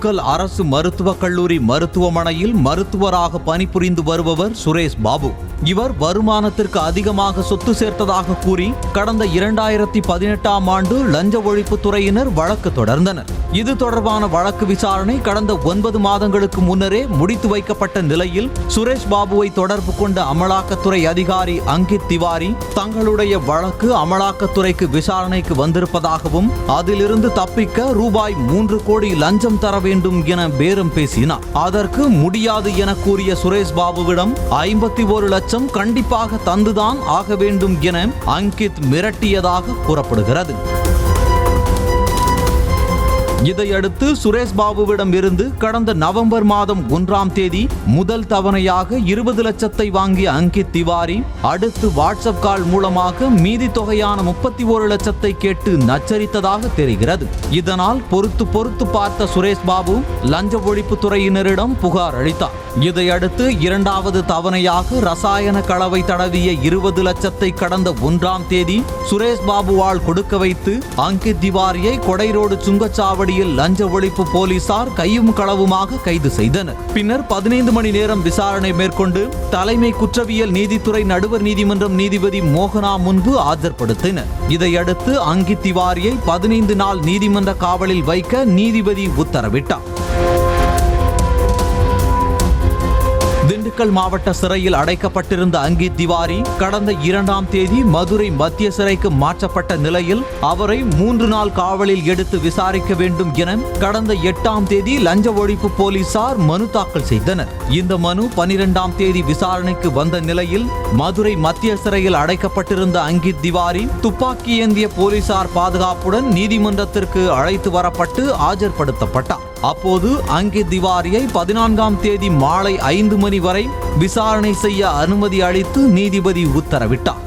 திண்டுக்கல் அரசு மருத்துவக் கல்லூரி மருத்துவமனையில் மருத்துவராக பணிபுரிந்து வருபவர் சுரேஷ் பாபு. இவர் வருமானத்திற்கு அதிகமாக சொத்து சேர்த்ததாக கூறி கடந்த 2018ஆம் ஆண்டு லஞ்ச ஒழிப்புத்துறையினர் வழக்கு தொடர்ந்தனர். இது தொடர்பான வழக்கு விசாரணை கடந்த 9 மாதங்களுக்கு முன்னரே முடித்து வைக்கப்பட்ட நிலையில் சுரேஷ் பாபுவை தொடர்பு கொண்ட அமலாக்கத்துறை அதிகாரி அங்கித் திவாரி தங்களுடைய வழக்கு அமலாக்கத்துறைக்கு விசாரணைக்கு வந்திருப்பதாகவும் அதிலிருந்து தப்பிக்க ரூபாய் 3 கோடி லஞ்சம் தர வேண்டும் என பேரம் பேசினார். அதற்கு முடியாது என கூறிய சுரேஷ் பாபுவிடம் 51 லட்சம் கண்டிப்பாக தந்துதான் ஆக வேண்டும் என அங்கித் மிரட்டியதாக கூறப்படுகிறது. இதையடுத்து சுரேஷ் பாபுவிடம் இருந்து கடந்த நவம்பர் மாதம் 1ஆம் தேதி முதல் தவணையாக 20 லட்சத்தை வாங்கிய அங்கித் திவாரி அடுத்து வாட்ஸ்அப் கால் மூலமாக மீதி தொகையான 31 லட்சத்தை கேட்டு நச்சரித்ததாக தெரிகிறது. இதனால் பொறுத்து பார்த்த சுரேஷ் பாபு லஞ்ச ஒழிப்புத்துறையினரிடம் புகார் அளித்தார். இதையடுத்து 2வது தவணையாக ரசாயன கலவை தடவிய 20 லட்சத்தை கடந்த 1ஆம் தேதி சுரேஷ் பாபுவால் கொடுக்க வைத்து அங்கித் திவாரியை கொடைரோடு சுங்கச்சாவடி லஞ்ச ஒழிப்பு போலீசார் கையும் களவுமாக கைது செய்தனர். பின்னர் 15 மணி நேரம் விசாரணை மேற்கொண்டு தலைமை குற்றவியல் நீதித்துறை நடுவர் நீதிமன்றம் நீதிபதி மோகனா முன்பு ஆஜர்படுத்தினர். இதையடுத்து அங்கித் திவாரியை 15 நாள் நீதிமன்ற காவலில் வைக்க நீதிபதி உத்தரவிட்டார். திண்டுக்கல் மாவட்ட சிறையில் அடைக்கப்பட்டிருந்த அங்கித் திவாரி கடந்த 2ஆம் தேதி மதுரை மத்திய சிறைக்கு மாற்றப்பட்ட நிலையில் அவரை 3 நாள் காவலில் எடுத்து விசாரிக்க வேண்டும் என கடந்த 8ஆம் தேதி லஞ்ச ஒழிப்பு போலீசார் மனு தாக்கல் செய்தனர். இந்த மனு 12ஆம் தேதி விசாரணைக்கு வந்த நிலையில் மதுரை மத்திய சிறையில் அடைக்கப்பட்டிருந்த அங்கித் திவாரி துப்பாக்கி ஏந்திய போலீசார் பாதுகாப்புடன் நீதிமன்றத்திற்கு அழைத்து வரப்பட்டு ஆஜர்படுத்தப்பட்டார். அப்போது அங்கித் திவாரியை 14ஆம் தேதி மாலை 5 மணி வரை விசாரணை செய்ய அனுமதி அளித்து நீதிபதி உத்தரவிட்டார்.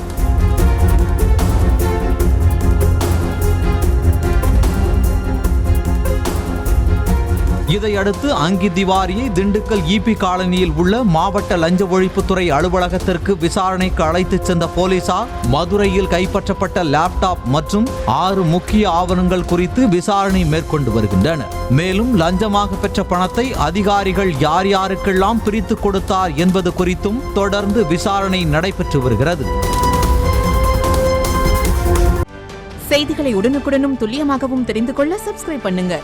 இதையடுத்து அங்கித் திவாரியை திண்டுக்கல் ஈபி காலனியில் உள்ள மாவட்ட லஞ்ச ஒழிப்புத்துறை அலுவலகத்திற்கு விசாரணைக்கு அழைத்துச் சென்ற போலீசார் மதுரையில் கைப்பற்றப்பட்ட லேப்டாப் மற்றும் 6 முக்கிய ஆவணங்கள் குறித்து விசாரணை மேற்கொண்டு வருகின்றனர். மேலும் லஞ்சமாக பெற்ற பணத்தை அதிகாரிகள் யார் யாருக்கெல்லாம் பிரித்து கொடுத்தார் என்பது குறித்தும் தொடர்ந்து விசாரணை நடைபெற்று வருகிறது. செய்திகளை உடனுக்குடனும் துல்லியமாகவும் தெரிந்து கொள்ள சப்ஸ்கிரைப் பண்ணுங்க.